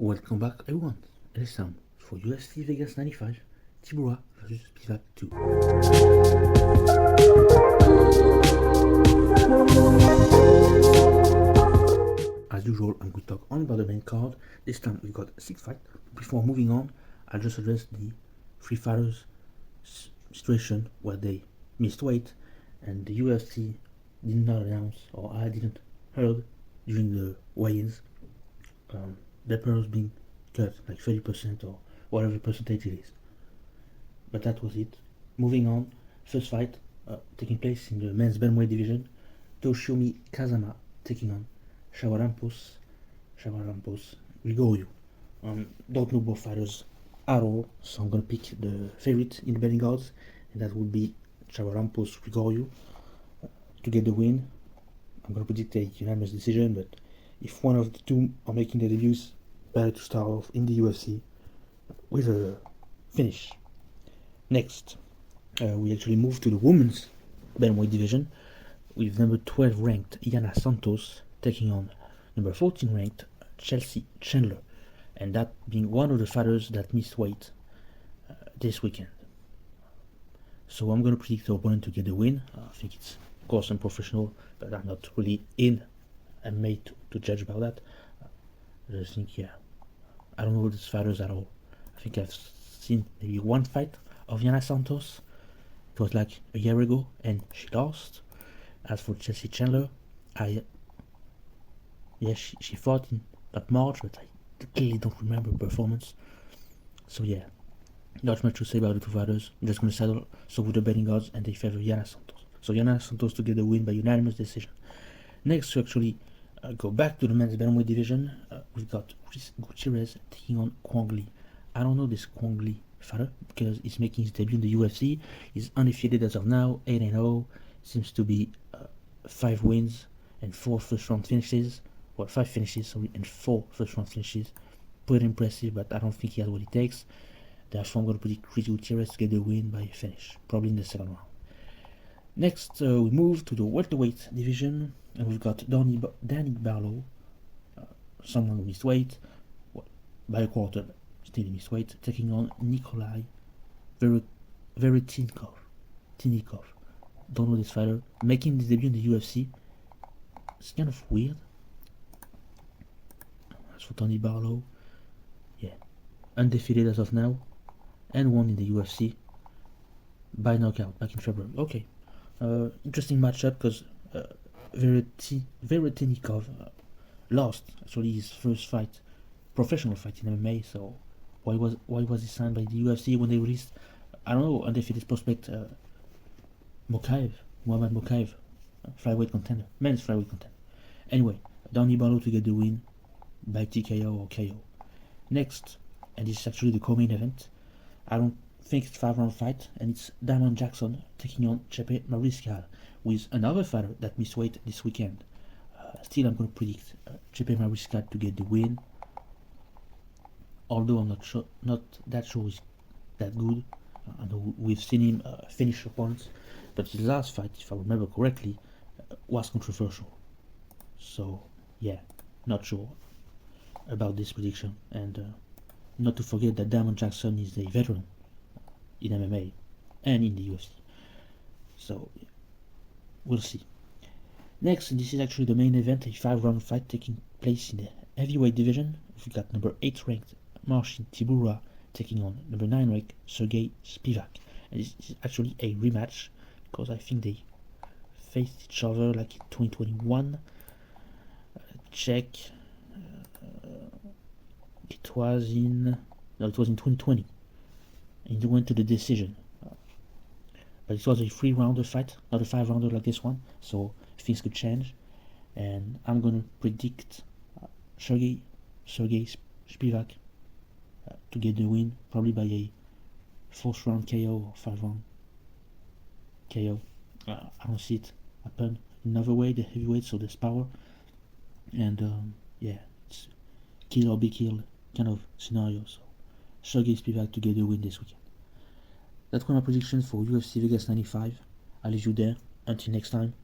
Welcome back everyone, it is Sam for UFC Vegas 95, TYBURA vs SPIVAC 2. As usual, I'm going to talk only about the main card. This time we've got 6 fights. Before moving on, I'll just address the 3 fighters situation where they missed weight and the UFC did not announce, or I didn't heard during the weigh-ins, their players being cut like 30% or whatever percentage it is. But that was it. Moving on, first fight taking place in the men's bantamweight division. Toshiomi Kazama taking on Shawarampos Grigoriou. Don't know both fighters at all, so I'm gonna pick the favorite in the betting odds, and that would be Shawarampos Grigoriou to get the win. I'm gonna predict a unanimous decision, but if one of the two are making their debuts, better to start off in the UFC with a finish. Next, we actually move to the women's bantamweight division with number 12 ranked Yana Santos taking on number 14 ranked Chelsea Chandler, and that being one of the fighters that missed weight this weekend. So I'm going to predict the opponent to get the win. I think it's, of course, unprofessional, but I'm not really in and made to judge about that. I just think, I don't know these fighters at all. I think I've seen maybe one fight of Yana Santos. It was like a year ago, and she lost. As for Chelsea Chandler, she fought in that March, but I clearly don't remember her performance. So not much to say about the two fighters. I'm just going to settle with the betting odds, and they favor Yana Santos. So Yana Santos to get the win by unanimous decision. Next, to actually go back to the men's bantamweight division, we've got Chris Gutierrez taking on Kwang Lee. I don't know this Kwang Lee fighter because he's making his debut in the UFC. He's undefeated as of now, 8-0. Seems to be 5 wins and 4 first-round finishes. Well, 5 finishes, and 4 first-round finishes. Pretty impressive, but I don't think he has what it takes. Therefore, I'm going to predict Chris Gutierrez to get the win by finish, probably in the second round. Next, we move to the welterweight division, and we've got Danny Barlow, someone who missed weight, by a quarter, still missed weight, taking on Nikolai Veretinnikov. Don't know this fighter, making his debut in the UFC. It's kind of weird. As for Danny Barlow, undefeated as of now, and won in the UFC by knockout back in February. Okay. Interesting matchup because Veretinnikov lost actually his first professional fight in MMA. So why was he signed by the UFC when they released, I don't know, undefeated prospect Mohamed Mokaev, flyweight contender, men's flyweight contender. Anyway, Danny Barlow to get the win by TKO or KO. Next, and this is actually the co-main event. I don't think it's a 5-round fight, and it's Damon Jackson taking on Chepe Mariscal with another fighter that missed weight this weekend. Still, I'm going to predict Chepe Mariscal to get the win, although I'm not that sure he's that good. I know we've seen him finish opponents, but his last fight, if I remember correctly, was controversial. So not sure about this prediction, and not to forget that Damon Jackson is a veteran in MMA and in the UFC. So we'll see. Next, this is actually the main event, a 5-round fight taking place in the heavyweight division. We've got number 8 ranked Marcin Tybura taking on number 9 ranked Sergey Spivak. And this is actually a rematch because I think they faced each other like in 2021. Check. It was in 2020, and it went to the decision. But it was a 3-rounder fight, not a 5-rounder like this one, so things could change. And I'm gonna predict Sergey Spivak to get the win, probably by a 4th round KO or 5-round KO. I don't see it happen another way. The heavyweight, so there's power, and it's kill or be killed kind of scenario. So Sergey Spivak to get the win this weekend. That's my prediction for UFC Vegas 95. I'll leave you there. Until next time.